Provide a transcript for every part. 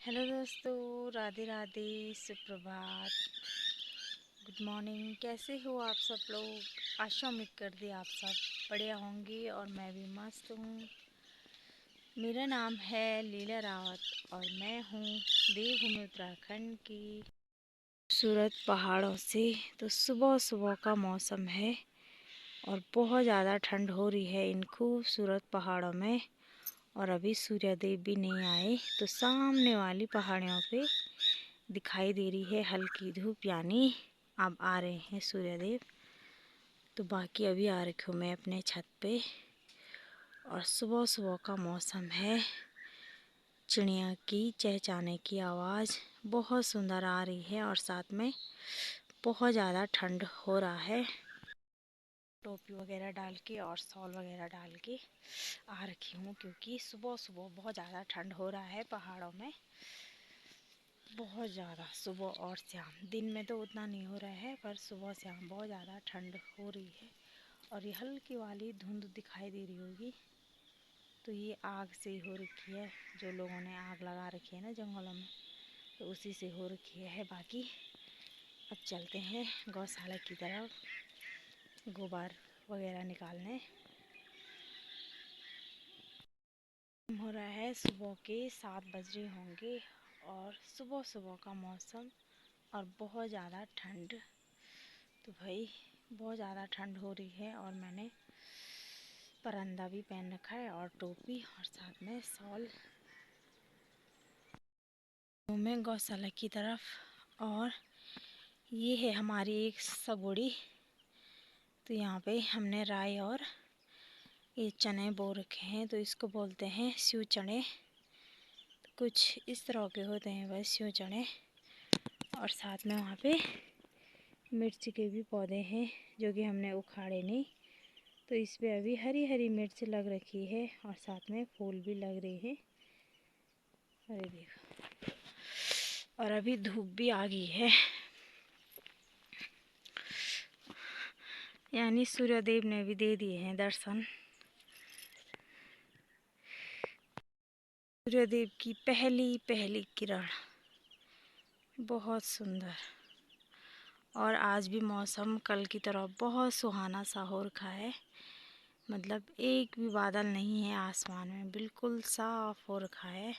Hello दोस्तों, राधे राधे, सुप्रभात, good morning. कैसे हो आप सब लोग? आशा उम्मीद करती आप सब बढ़िया होंगे और मैं भी मस्त हूँ। मेरा नाम है लीला रावत और मैं हूँ देवभूमि उत्तराखंड की खूबसूरत पहाड़ों से। तो सुबह सुबह का मौसम है और बहुत ज़्यादा ठंड हो रही है इन खूबसूरत पहाड़ों में। और अभी सूर्यदेव भी नहीं आए, तो सामने वाली पहाड़ियों पे दिखाई दे रही है हल्की धूप, यानी अब आ रहे हैं सूर्यदेव। तो बाकी अभी आ रखी हूँ मैं अपने छत पे और सुबह सुबह का मौसम है। चिड़िया की चहचहाने की आवाज़ बहुत सुंदर आ रही है और साथ में बहुत ज़्यादा ठंड हो रहा है। टोपी वगैरह डाल के और शॉल वगैरह डाल के आ रखी हूँ, क्योंकि सुबह सुबह बहुत ज़्यादा ठंड हो रहा है पहाड़ों में। बहुत ज़्यादा सुबह और शाम, दिन में तो उतना नहीं हो रहा है, पर सुबह शाम बहुत ज़्यादा ठंड हो रही है। और ये हल्की वाली धुंध दिखाई दे रही होगी, तो ये आग से हो रखी है। जो लोगों ने आग लगा रखी है ना जंगलों में, तो उसी से हो रखी है। बाकी अब चलते हैं गौशाला की तरफ गोबर वगैरह निकालने। हो रहा है सुबह के 7 बज रहे होंगे और सुबह सुबह का मौसम और बहुत ज़्यादा ठंड। तो भाई बहुत ज़्यादा ठंड हो रही है और मैंने परंदा भी पहन रखा है और टोपी और साथ में शॉल। मैं गौशाला की तरफ, और ये है हमारी एक सगोड़ी। तो यहाँ पे हमने राई और ये चने बो रखे हैं, तो इसको बोलते हैं स्यू चने। तो कुछ इस तरह के होते हैं बस स्यू चने। और साथ में वहाँ पे मिर्च के भी पौधे हैं जो कि हमने उखाड़े नहीं, तो इस पे अभी हरी हरी मिर्च लग रखी है और साथ में फूल भी लग रहे हैं। अरे देखो, और अभी धूप भी आ गई है, यानी सूर्यदेव ने भी दे दिए हैं दर्शन। सूर्यदेव की पहली पहली किरण बहुत सुंदर। और आज भी मौसम कल की तरह बहुत सुहाना सा हो रखा है, मतलब एक भी बादल नहीं है आसमान में, बिल्कुल साफ हो रखा है।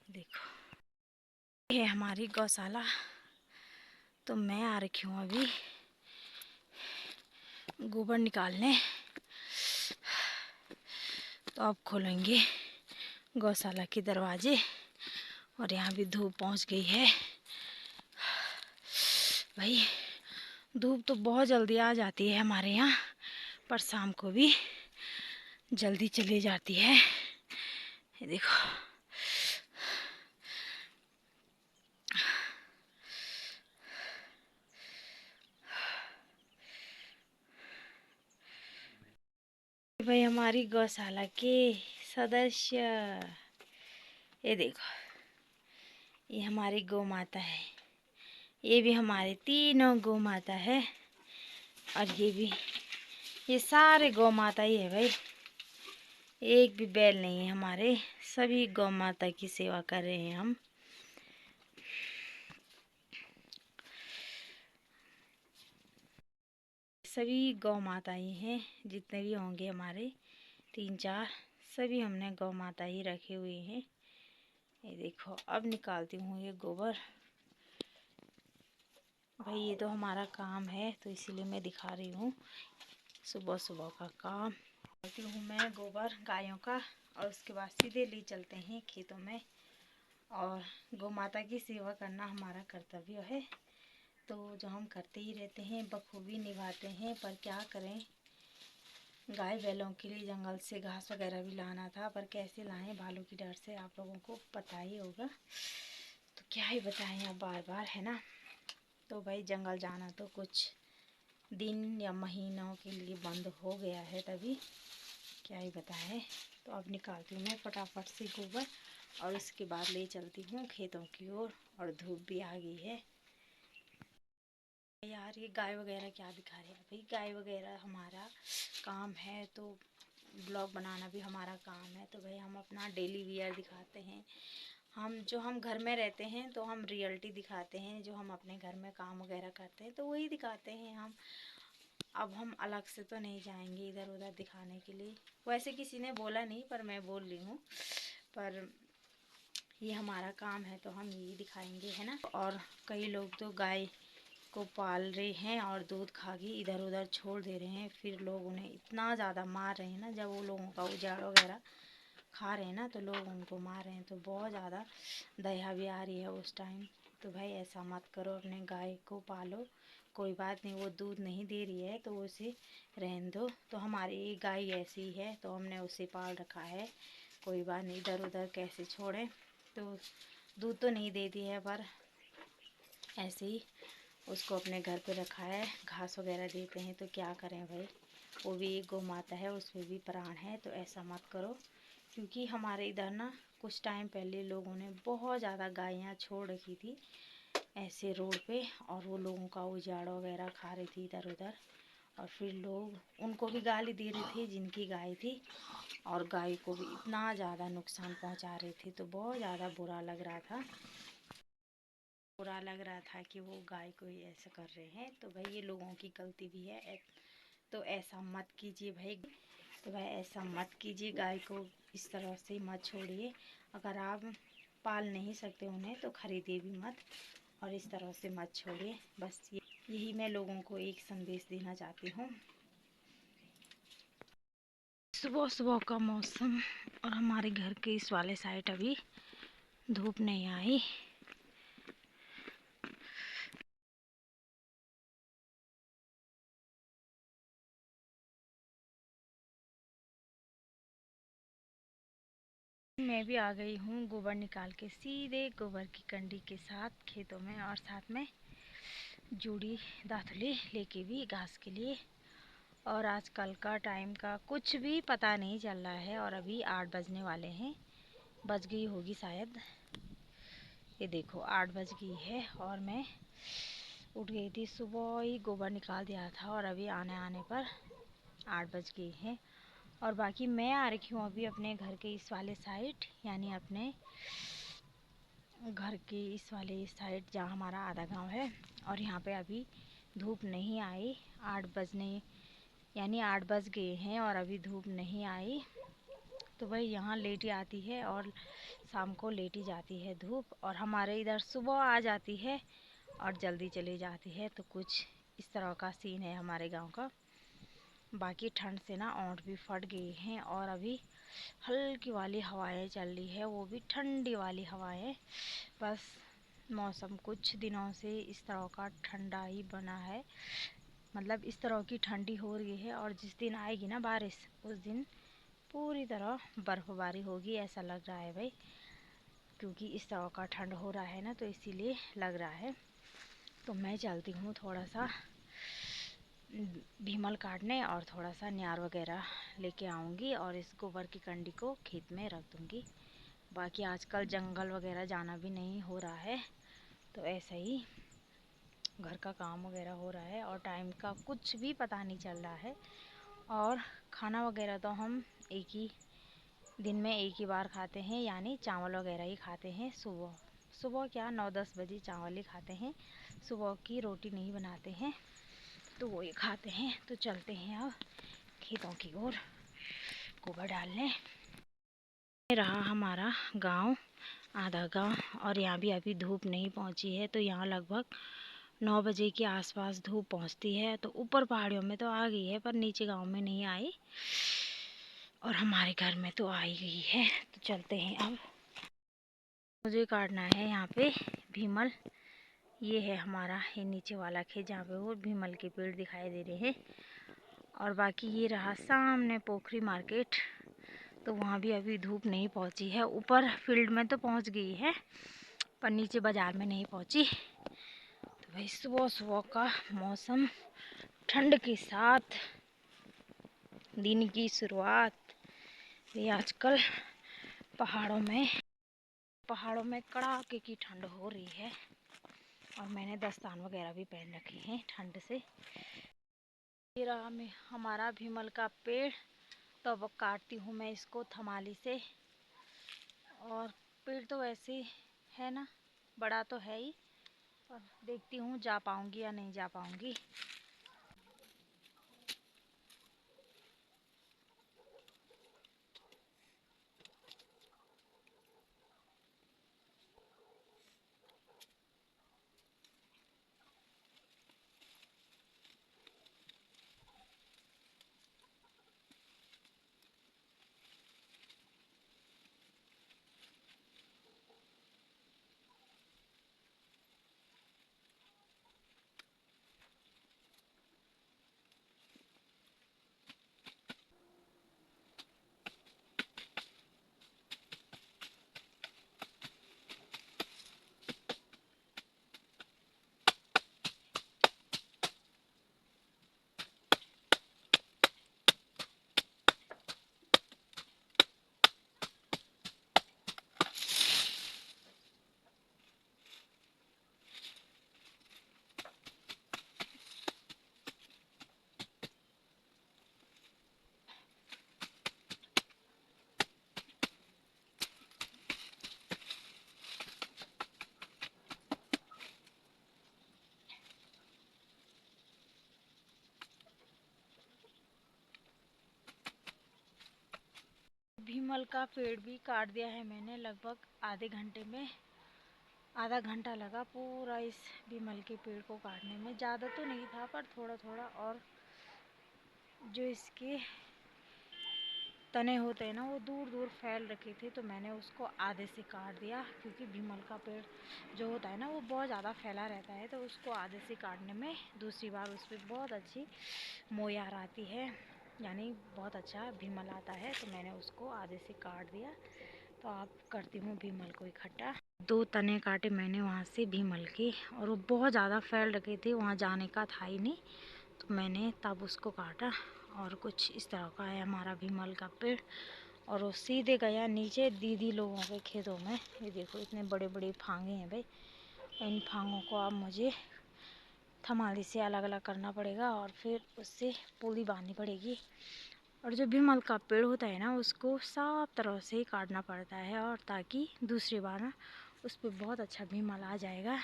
देखो, ये है हमारी गौशाला। तो मैं आ रखी हूँ अभी गोबर निकालने। तो अब खोलेंगे गौशाला के दरवाजे, और यहाँ भी धूप पहुँच गई है। भाई धूप तो बहुत जल्दी आ जाती है हमारे यहाँ, पर शाम को भी जल्दी चली जाती है। ये देखो, भाई हमारी गौशाला के सदस्य, ये देखो, ये हमारी गौ माता है। ये भी हमारे तीनों गौ माता है, और ये भी, ये सारे गौ माता ही है भाई। एक भी बैल नहीं है हमारे, सभी गौ माता की सेवा कर रहे हैं हम। सभी गौ माता ही हैं, जितने भी होंगे हमारे 3-4, सभी हमने गौ माता ही रखे हुए हैं। ये देखो, अब निकालती हूँ ये गोबर। भाई ये तो हमारा काम है, तो इसीलिए मैं दिखा रही हूँ सुबह सुबह का काम। निकालती हूँ मैं गोबर गायों का, और उसके बाद सीधे ले चलते हैं खेतों में। और गौ माता की सेवा करना हमारा कर्तव्य है, तो जो हम करते ही रहते हैं, बखूबी निभाते हैं। पर क्या करें, गाय बैलों के लिए जंगल से घास वगैरह भी लाना था, पर कैसे लाएं भालू की डर से, आप लोगों को पता ही होगा। तो क्या ही बताएं अब बार बार, है ना। तो भाई जंगल जाना तो कुछ दिन या महीनों के लिए बंद हो गया है, तभी क्या ही बताएं। तो अब निकालती हूँ मैं फटाफट से गोबर, और उसके बाद ले चलती हूँ खेतों की ओर। और धूप भी आ गई है यार। ये गाय वगैरह क्या दिखा रहे हैं भाई, गाय वगैरह हमारा काम है, तो ब्लॉग बनाना भी हमारा काम है। तो भाई हम अपना डेली वियर दिखाते हैं, हम घर में रहते हैं तो हम रियलिटी दिखाते हैं, जो हम अपने घर में काम वगैरह करते हैं तो वही दिखाते हैं हम। अब हम अलग से तो नहीं जाएंगे इधर उधर दिखाने के लिए। वैसे किसी ने बोला नहीं पर मैं बोल रही हूँ, पर ये हमारा काम है तो हम यही दिखाएंगे, है ना। और कई लोग तो गाय को पाल रहे हैं और दूध खा के इधर उधर छोड़ दे रहे हैं, फिर लोग उन्हें इतना ज़्यादा मार रहे हैं ना। जब वो लोगों का उजाड़ वगैरह खा रहे हैं ना तो लोग उनको मार रहे हैं, तो बहुत ज़्यादा दया भी आ रही है उस टाइम। तो भाई ऐसा मत करो, अपने गाय को पालो, कोई बात नहीं, वो दूध नहीं दे रही है तो उसे रहने दो। तो हमारी गाय ऐसी है तो हमने उसे पाल रखा है, कोई बात नहीं, इधर उधर कैसे छोड़ें। तो दूध तो नहीं देती है पर ऐसे ही उसको अपने घर पे रखा है, घास वगैरह देते हैं, तो क्या करें भाई, वो भी एक गौ माता है, उसमें भी प्राण है। तो ऐसा मत करो, क्योंकि हमारे इधर ना कुछ टाइम पहले लोगों ने बहुत ज़्यादा गायें छोड़ रखी थी ऐसे रोड पे, और वो लोगों का उजाड़ वगैरह खा रही थी इधर उधर, और फिर लोग उनको भी गाली दे रहे थे जिनकी गाय थी, और गाय को भी इतना ज़्यादा नुकसान पहुंचा रहे थे। तो बहुत ज़्यादा बुरा लग रहा था कि वो गाय को ही ऐसा कर रहे हैं। तो भाई ये लोगों की गलती भी है, तो ऐसा मत कीजिए भाई। तो भाई ऐसा मत कीजिए, गाय को इस तरह से मत छोड़िए। अगर आप पाल नहीं सकते उन्हें तो खरीदिए भी मत, और इस तरह से मत छोड़िए। बस यही मैं लोगों को एक संदेश देना चाहती हूँ। सुबह सुबह का मौसम, और हमारे घर के इस वाले साइड अभी धूप नहीं आई। मैं भी आ गई हूँ गोबर निकाल के सीधे गोबर की कंडी के साथ खेतों में, और साथ में जूड़ी दातुली लेके भी घास के लिए। और आजकल का टाइम का कुछ भी पता नहीं चल रहा है, और अभी 8 बजने वाले हैं, बज गई होगी शायद। ये देखो 8 बज गई है, और मैं उठ गई थी सुबह ही, गोबर निकाल दिया था, और अभी आने आने पर 8 बज गई हैं। और बाकी मैं आ रखी हूँ अभी अपने घर के इस वाले साइड, यानी अपने घर के इस वाले साइड जहाँ हमारा आधा गांव है। और यहाँ पे अभी धूप नहीं आई, 8 बजने यानी 8 बज गए हैं और अभी धूप नहीं आई। तो भाई यहाँ लेट ही आती है और शाम को लेट ही जाती है धूप, और हमारे इधर सुबह आ जाती है और जल्दी चली जाती है। तो कुछ इस तरह का सीन है हमारे गांव का। बाकी ठंड से ना ओंठ भी फट गई हैं, और अभी हल्की वाली हवाएं चल रही है, वो भी ठंडी वाली हवाएं। बस मौसम कुछ दिनों से इस तरह का ठंडा ही बना है, मतलब इस तरह की ठंडी हो रही है। और जिस दिन आएगी ना बारिश, उस दिन पूरी तरह बर्फबारी होगी ऐसा लग रहा है भाई, क्योंकि इस तरह का ठंड हो रहा है ना, तो इसीलिए लग रहा है। तो मैं चलती हूँ थोड़ा सा भीमल काटने, और थोड़ा सा न्यार वगैरह लेके आऊँगी, और इस गोबर की कंडी को खेत में रख दूँगी। बाकी आजकल जंगल वगैरह जाना भी नहीं हो रहा है, तो ऐसा ही घर का काम वगैरह हो रहा है, और टाइम का कुछ भी पता नहीं चल रहा है। और खाना वगैरह तो हम एक ही दिन में एक ही बार खाते हैं, यानी चावल वगैरह ही खाते हैं। सुबह सुबह क्या 9-10 बजे चावल ही खाते हैं, सुबह की रोटी नहीं बनाते हैं, तो वो ही खाते हैं। तो चलते हैं अब खेतों की ओर गोबर डालने। ये रहा हमारा गांव, आधा गांव, और यहाँ भी अभी धूप नहीं पहुँची है। तो यहाँ लगभग 9 बजे के आसपास धूप पहुँचती है। तो ऊपर पहाड़ियों में तो आ गई है, पर नीचे गांव में नहीं आई, और हमारे घर में तो आई गई है। तो चलते हैं अब। मुझे काटना है यहाँ पे भीमल। ये है हमारा ये नीचे वाला खेत जहाँ पे वो भीमल के पेड़ दिखाई दे रहे हैं। और बाकी ये रहा सामने पोखरी मार्केट, तो वहाँ भी अभी धूप नहीं पहुँची है। ऊपर फील्ड में तो पहुँच गई है, पर नीचे बाज़ार में नहीं पहुँची। तो भाई सुबह सुबह का मौसम, ठंड के साथ दिन की शुरुआत। ये आजकल पहाड़ों में कड़ाके की ठंड हो रही है, और मैंने दस्तान वगैरह भी पहन रखे हैं ठंड से। ये रहा में हमारा भीमल का पेड़। तो अब काटती हूँ मैं इसको थमाली से, और पेड़ तो वैसे है ना, बड़ा तो है ही, पर देखती हूँ जा पाऊँगी या नहीं जा पाऊँगी। भीमल का पेड़ भी काट दिया है मैंने, लगभग आधे घंटे में। आधा घंटा लगा पूरा इस भीमल के पेड़ को काटने में। ज़्यादा तो नहीं था पर थोड़ा थोड़ा, और जो इसके तने होते हैं ना वो दूर दूर फैल रखे थे, तो मैंने उसको आधे से काट दिया, क्योंकि भीमल का पेड़ जो होता है ना वो बहुत ज़्यादा फैला रहता है, तो उसको आधे से काटने में दूसरी बार उस पर बहुत अच्छी मोयार आती है, यानी बहुत अच्छा भीमल आता है। तो मैंने उसको आधे से काट दिया। तो आप करती हूँ भीमल को इकट्ठा। 2 तने काटे मैंने वहाँ से भीमल के, और वो बहुत ज़्यादा फैल रखे थे, वहाँ जाने का था ही नहीं, तो मैंने तब उसको काटा। और कुछ इस तरह का है हमारा भीमल का पेड़, और वो सीधे गया नीचे दीदी लोगों के खेतों में। ये देखो इतने बड़े बड़े फांगे हैं भाई, इन फांगों को अब मुझे थमाली से अलग अलग करना पड़ेगा, और फिर उससे पुली बांधनी पड़ेगी। और जो भीमल का पेड़ होता है ना उसको साफ तरह से काटना पड़ता है, और ताकि दूसरी बार ना उस पर बहुत अच्छा भीमल आ जाएगा।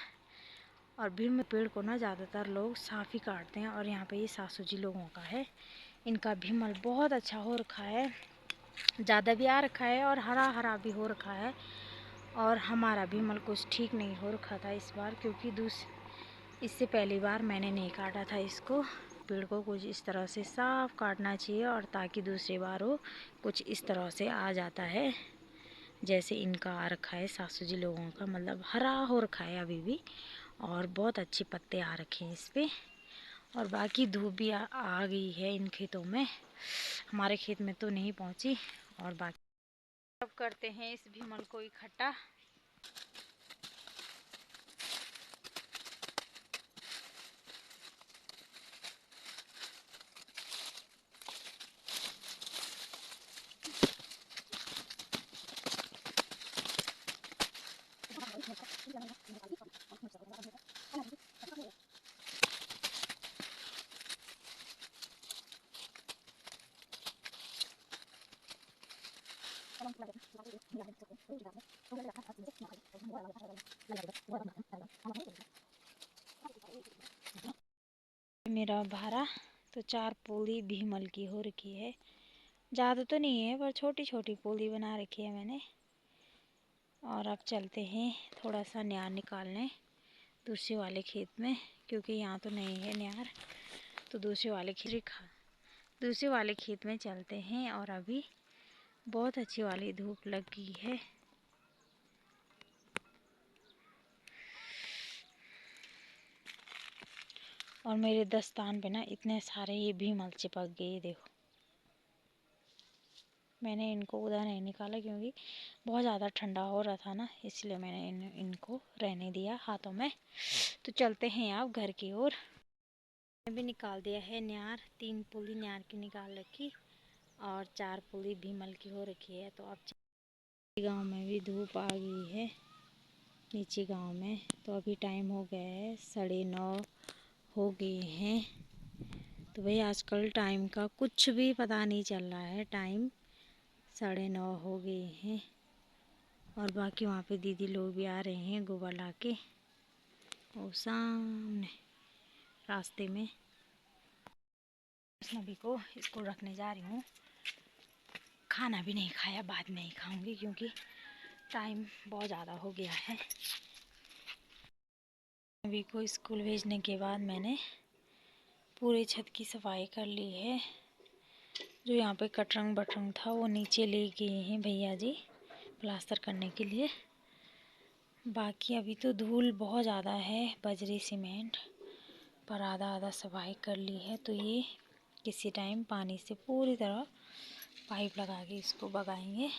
और भीम पेड़ को ना ज़्यादातर लोग साफ ही काटते हैं, और यहाँ पे ये सासू जी लोगों का है, इनका भीमल बहुत अच्छा हो रखा है, ज़्यादा भी आ रखा है और हरा हरा भी हो रखा है। और हमारा भीमल कुछ ठीक नहीं हो रखा था इस बार, क्योंकि इससे पहली बार मैंने नहीं काटा था इसको। पेड़ को कुछ इस तरह से साफ काटना चाहिए, और ताकि दूसरी बार वो कुछ इस तरह से आ जाता है, जैसे इनका आ रखा है सासू जी लोगों का, मतलब हरा हो रखा है अभी भी, और बहुत अच्छे पत्ते आ रखे हैं इस पर। और बाकी धूप भी आ गई है इन खेतों में, हमारे खेत में तो नहीं पहुंची। और बाकी अब करते हैं इस भीमल को इकट्ठा। मेरा भारा तो 4 पोली भीमल की हो रखी है, ज़्यादा तो नहीं है पर छोटी छोटी पोली बना रखी है मैंने। और अब चलते हैं थोड़ा सा न्यार निकालने दूसरे वाले खेत में, क्योंकि यहाँ तो नहीं है न्यार, तो दूसरे वाले खेत में चलते हैं। और अभी बहुत अच्छी वाली धूप लग गई है। और मेरे दस्तान पे ना इतने सारे ये भीमल चिपक गए, देखो। मैंने इनको उधर नहीं निकाला क्योंकि बहुत ज़्यादा ठंडा हो रहा था ना, इसलिए मैंने इनको रहने दिया हाथों में। तो चलते हैं आप घर की ओर। मैंने भी निकाल दिया है न्यार, 3 पुली न्यार की निकाल रखी, और 4 पुली भीमल की हो रखी है। तो अब गांव में भी धूप आ गई है, नीचे गांव में तो अभी टाइम हो गया है 9:30 हो गए हैं। तो भाई आजकल टाइम का कुछ भी पता नहीं चल रहा है, टाइम 9:30 हो गए हैं। और बाकी वहाँ पे दीदी लोग भी आ रहे हैं गोबर ला के, वो सामने रास्ते में। अभी को इसको रखने जा रही हूँ। खाना भी नहीं खाया, बाद में ही खाऊंगी क्योंकि टाइम बहुत ज़्यादा हो गया है। अभी को स्कूल भेजने के बाद मैंने पूरे छत की सफाई कर ली है। जो यहाँ पे कटरंग बटरंग था वो नीचे ले गए हैं भैया जी प्लास्टर करने के लिए। बाकी अभी तो धूल बहुत ज़्यादा है, बजरी सीमेंट पर आधा आधा सफाई कर ली है। तो ये किसी टाइम पानी से पूरी तरह पाइप लगा के इसको भगाएंगे।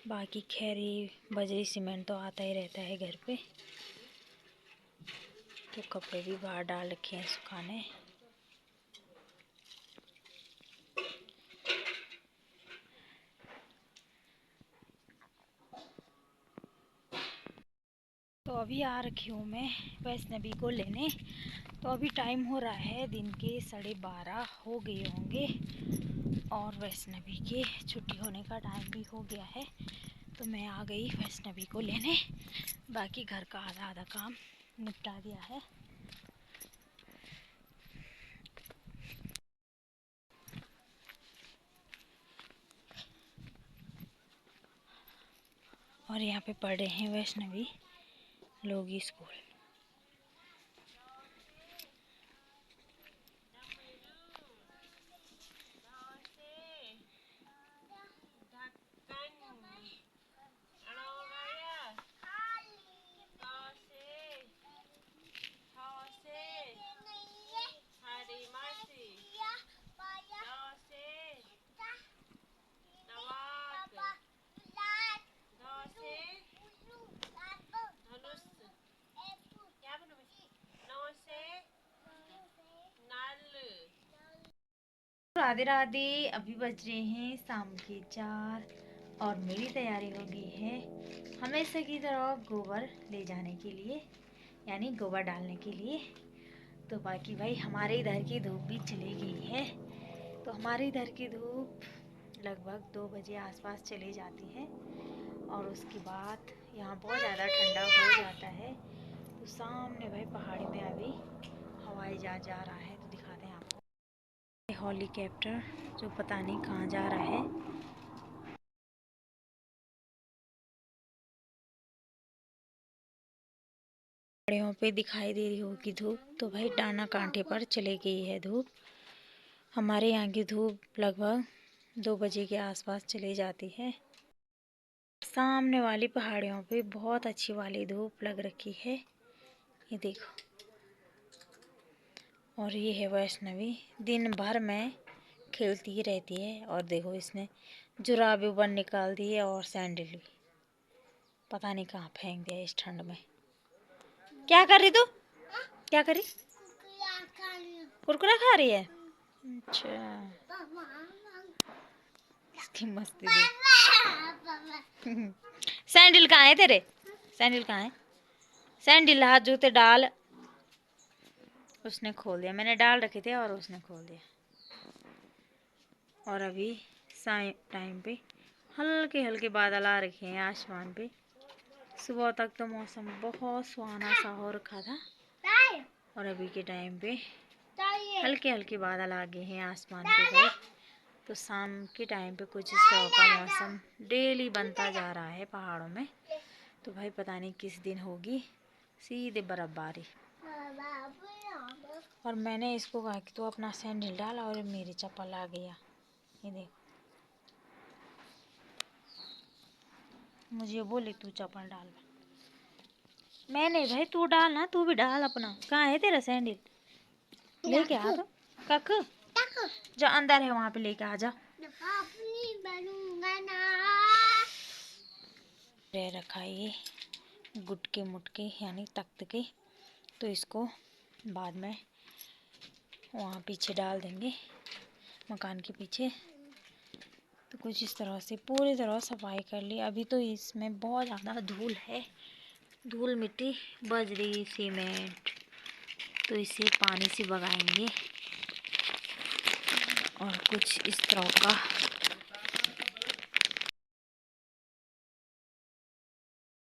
बाकी खैर ये बजरी सीमेंट तो आता ही रहता है घर पे। तो कपड़े भी बाहर डाल रखे हैं सुखाने। तो अभी आ रखी हूँ मैं वैष्णवी को लेने। तो अभी टाइम हो रहा है दिन के 12:30 हो गए होंगे और वैष्णवी के छुट्टी होने का टाइम भी हो गया है। तो मैं आ गई वैष्णवी को लेने। बाकी घर का आधा आधा काम निपटा दिया है। और यहाँ पे पढ़ रहे हैं वैष्णवी लोग स्कूल। राधे राधे। अभी बज रहे हैं शाम के 4 और मेरी तैयारी हो गई है हमेशा की तरह गोबर ले जाने के लिए, यानी गोबर डालने के लिए। तो बाकी भाई हमारे इधर की धूप भी चली गई है। तो हमारे इधर की धूप लगभग 2 बजे आसपास चली जाती है और उसके बाद यहाँ बहुत ज़्यादा ठंडा हो जाता है। तो सामने भाई पहाड़ी में अभी हवाई जहाज जा रहा है, तो दिखाते हैं आपको। हेलीकॉप्टर जो पता नहीं कहाँ जा रहा है। पहाड़ियों पे दिखाई दे रही होगी धूप। तो भाई डाना कांटे पर चली गई है धूप। हमारे यहाँ की धूप लगभग 2 बजे के आसपास चली जाती है। सामने वाली पहाड़ियों पे बहुत अच्छी वाली धूप लग रखी है, ये देखो। और ये है वैष्णवी, दिन भर में खेलती ही रहती है। और देखो इसने जुराबे ऊपर निकाल दिए और सैंडल भी पता नहीं कहाँ फेंक दिया इस ठंड में। क्या कर रही तू? क्या कर रही? कुरकुरा खा रही है। अच्छा, इसकी मस्ती देख। सैंडल कहाँ है तेरे? सैंडल कहाँ है? सैंडल हाथ जूते डाल। उसने खोल दिया, मैंने डाल रखे थे और उसने खोल दिया। और अभी टाइम पे हल्के हल्के बादल आ रखे हैं आसमान पे। सुबह तक तो मौसम बहुत सुहाना सा हो रखा था और अभी के टाइम पे हल्के हल्के बादल आ गए हैं आसमान पे भाई। तो शाम के टाइम पे कुछ इस तरह का मौसम डेली बनता जा रहा है पहाड़ों में। तो भाई पता नहीं किस दिन होगी सीधे बर्फबारी। और मैंने इसको कहा कि तो अपना सैंडल डाला और मेरी चप्पल आ गया, ये देखो। मुझे बोले तू चप्पल डाल। मैं नहीं भाई, तू डाल ना, तू भी डाल अपना। कहाँ है तेरा सैंडल? लेके आ तो कक जो अंदर है वहाँ पे लेके आ जा। रखा ये गुटके मुटके यानी तख्त के, तो इसको बाद में वहाँ पीछे डाल देंगे मकान के पीछे। तो कुछ इस तरह से पूरी तरह सफाई कर ली। अभी तो इसमें बहुत ज़्यादा धूल है, धूल मिट्टी बजरी सीमेंट, तो इसे पानी से भगाएंगे और कुछ इस तरह का